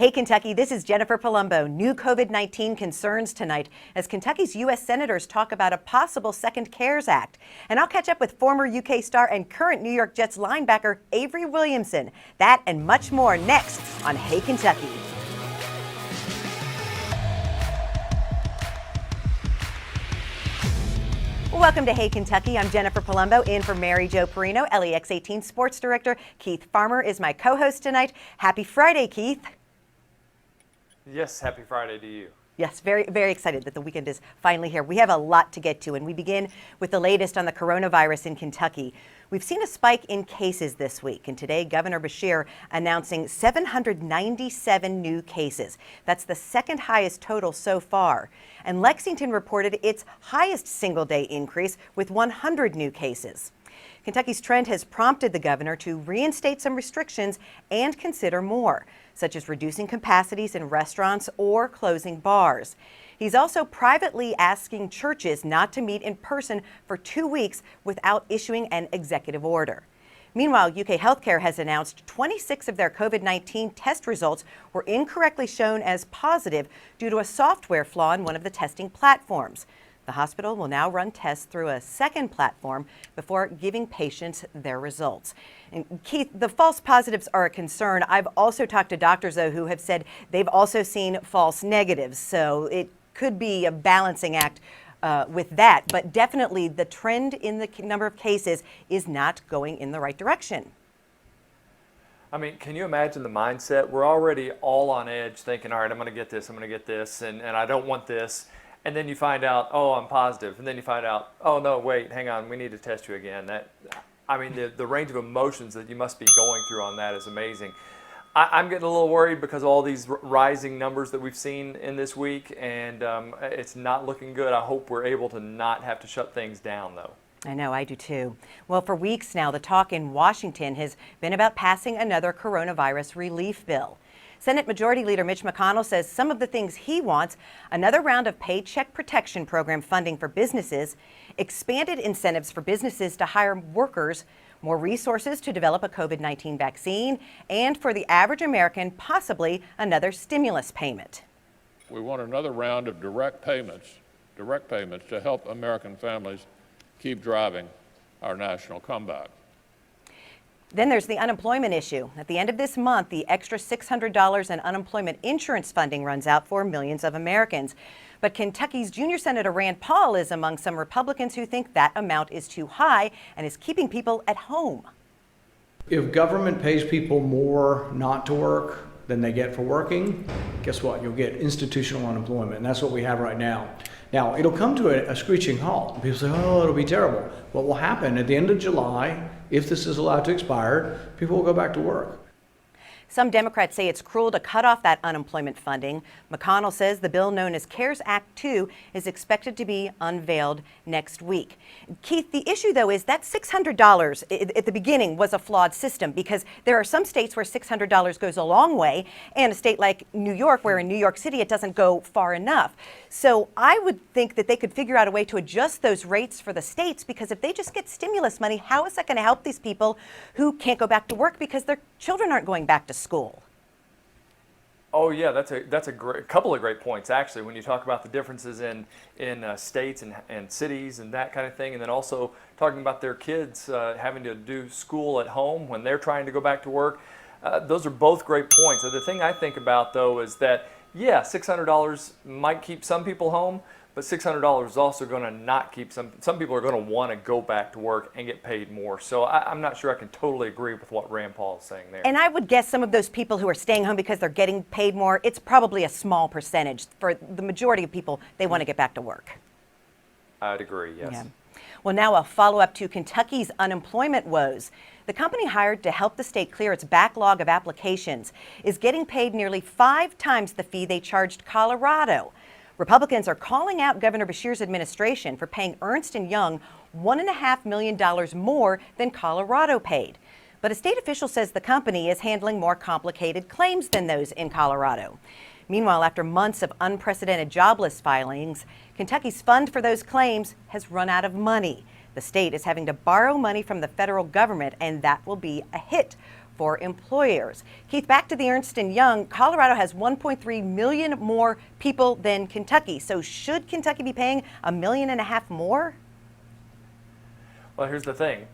Hey Kentucky, this is Jennifer Palumbo. New COVID-19 concerns tonight as Kentucky's U.S. senators talk about a possible second CARES Act. And I'll catch up with former UK star and current New York Jets linebacker Avery Williamson. That and much more next on Hey Kentucky. Welcome to Hey Kentucky. I'm Jennifer Palumbo, in for Mary Jo Perino. LEX 18 Sports Director Keith Farmer is my co-host tonight. Happy Friday, Keith. Yes, happy Friday to you. Yes, very, very excited that the weekend is finally here. We have a lot to get to, and we begin with the latest on the coronavirus in Kentucky. We've seen a spike in cases this week, and today Governor Beshear announcing 797 new cases. That's the second highest total so far. And Lexington reported its highest single-day increase with 100 new cases. Kentucky's trend has prompted the governor to reinstate some restrictions and consider more, such as reducing capacities in restaurants or closing bars. He's also privately asking churches not to meet in person for 2 weeks without issuing an executive order. Meanwhile, UK Healthcare has announced 26 of their COVID-19 test results were incorrectly shown as positive due to a software flaw in one of the testing platforms. The hospital will now run tests through a second platform before giving patients their results. And Keith, the false positives are a concern. I've also talked to doctors, though, who have said they've also seen false negatives. So it could be a balancing act with that. But definitely the trend in the number of cases is not going in the right direction. I mean, can you imagine the mindset? We're already all on edge thinking, all right, I'm going to get this, and I don't want this. And then you find out, oh, I'm positive. And then you find out, oh, no, wait, hang on, we need to test you again. The range of emotions that you must be going through on that is amazing. I'm getting a little worried because of all these rising numbers that we've seen in this week, and it's not looking good. I hope we're able to not have to shut things down, though. I know, I do too. Well, for weeks now, the talk in Washington has been about passing another coronavirus relief bill. Senate Majority Leader Mitch McConnell says some of the things he wants: another round of Paycheck Protection Program funding for businesses, expanded incentives for businesses to hire workers, more resources to develop a COVID-19 vaccine, and for the average American, possibly another stimulus payment. We want another round of direct payments to help American families keep driving our national comeback. Then there's the unemployment issue. At the end of this month, the extra $600 in unemployment insurance funding runs out for millions of Americans. But Kentucky's junior Senator Rand Paul is among some Republicans who think that amount is too high and is keeping people at home. If government pays people more not to work than they get for working, guess what? You'll get institutional unemployment, and that's what we have right now. Now, it'll come to a screeching halt. People say, oh, it'll be terrible. What will happen at the end of July, if this is allowed to expire, people will go back to work. Some Democrats say it's cruel to cut off that unemployment funding. McConnell says the bill known as CARES Act 2 is expected to be unveiled next week. Keith, the issue, though, is that $600 at the beginning was a flawed system because there are some states where $600 goes a long way, and a state like New York, where in New York City it doesn't go far enough. So I would think that they could figure out a way to adjust those rates for the states, because if they just get stimulus money, how is that going to help these people who can't go back to work because their children aren't going back to school? Oh yeah, that's a couple of great points actually. When you talk about the differences in states and cities and that kind of thing, and then also talking about their kids having to do school at home when they're trying to go back to work, those are both great points. So the thing I think about though is that yeah, $600 might keep some people home, but $600 is also going to not keep some people are going to want to go back to work and get paid more. So I'm not sure I can totally agree with what Rand Paul is saying there. And I would guess some of those people who are staying home because they're getting paid more, it's probably a small percentage. For the majority of people, they want to get back to work. I'd agree, yes. Yeah. Well, now a follow-up to Kentucky's unemployment woes. The company hired to help the state clear its backlog of applications is getting paid nearly 5 times the fee they charged Colorado. Republicans are calling out Governor Beshear's administration for paying Ernst & Young $1.5 million more than Colorado paid. But a state official says the company is handling more complicated claims than those in Colorado. Meanwhile, after months of unprecedented jobless filings, Kentucky's fund for those claims has run out of money. The state is having to borrow money from the federal government, and that will be a hit for employers. Keith, back to the Ernst & Young. Colorado has 1.3 million more people than Kentucky. So should Kentucky be paying $1.5 million more? Well, here's the thing.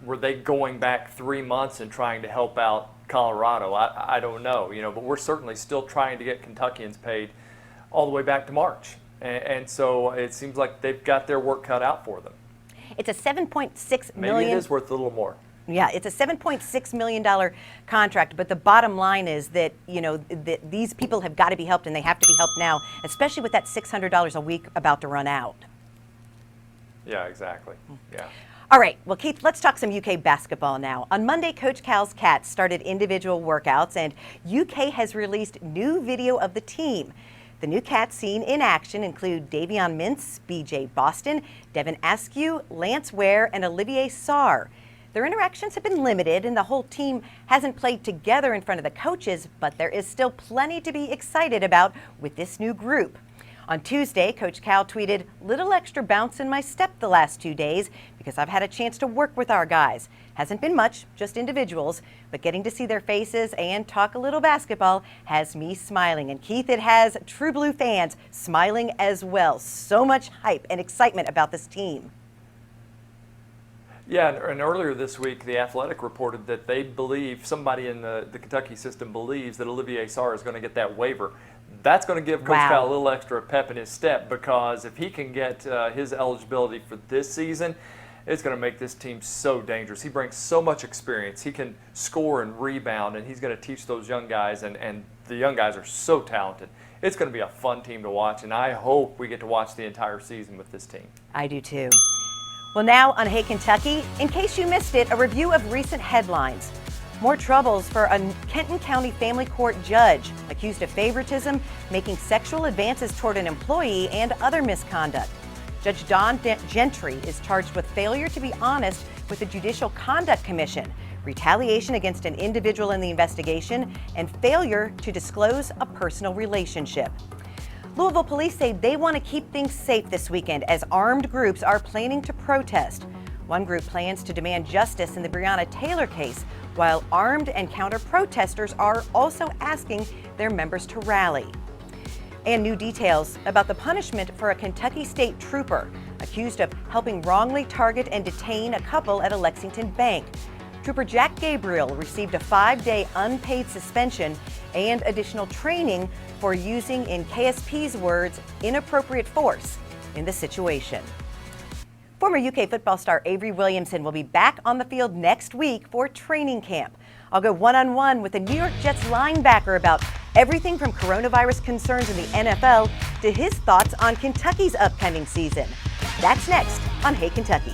Were they going back 3 months and trying to help out Colorado? I don't know, but we're certainly still trying to get Kentuckians paid all the way back to March. And so it seems like they've got their work cut out for them. It's a $7.6 million. Maybe it is worth a little more. Yeah, it's a $7.6 million contract, but the bottom line is that, that these people have got to be helped, and they have to be helped now, especially with that $600 a week about to run out. Yeah, exactly. Yeah. All right, well, Keith, let's talk some UK basketball now. On Monday, Coach Cal's Cats started individual workouts, and UK has released new video of the team. The new Cats seen in action include Davion Mintz, BJ Boston, Devin Askew, Lance Ware, and Olivier Sarr. Their interactions have been limited, and the whole team hasn't played together in front of the coaches, but there is still plenty to be excited about with this new group. On Tuesday, Coach Cal tweeted, "Little extra bounce in my step the last 2 days because I've had a chance to work with our guys. Hasn't been much, just individuals, but getting to see their faces and talk a little basketball has me smiling." And Keith, it has True Blue fans smiling as well. So much hype and excitement about this team. Yeah, and earlier this week, The Athletic reported that they believe, somebody in the Kentucky system believes that Olivier Sarr is going to get that waiver. That's going to give Coach Wow. Cal a little extra pep in his step, because if he can get his eligibility for this season, it's going to make this team so dangerous. He brings so much experience. He can score and rebound, and he's going to teach those young guys, and the young guys are so talented. It's going to be a fun team to watch, and I hope we get to watch the entire season with this team. I do too. Well, now on Hey Kentucky, in case you missed it, a review of recent headlines. More troubles for a Kenton County family court judge accused of favoritism, making sexual advances toward an employee, and other misconduct. Judge Don Gentry is charged with failure to be honest with the Judicial Conduct Commission, retaliation against an individual in the investigation, and failure to disclose a personal relationship. Louisville police say they want to keep things safe this weekend as armed groups are planning to protest. One group plans to demand justice in the Breonna Taylor case, while armed and counter-protesters are also asking their members to rally. And new details about the punishment for a Kentucky state trooper accused of helping wrongly target and detain a couple at a Lexington bank. Trooper Jack Gabriel received a 5-day unpaid suspension and additional training for using, in KSP's words, inappropriate force in the situation. Former UK football star Avery Williamson will be back on the field next week for training camp. I'll go one-on-one with the New York Jets linebacker about everything from coronavirus concerns in the NFL to his thoughts on Kentucky's upcoming season. That's next on Hey Kentucky.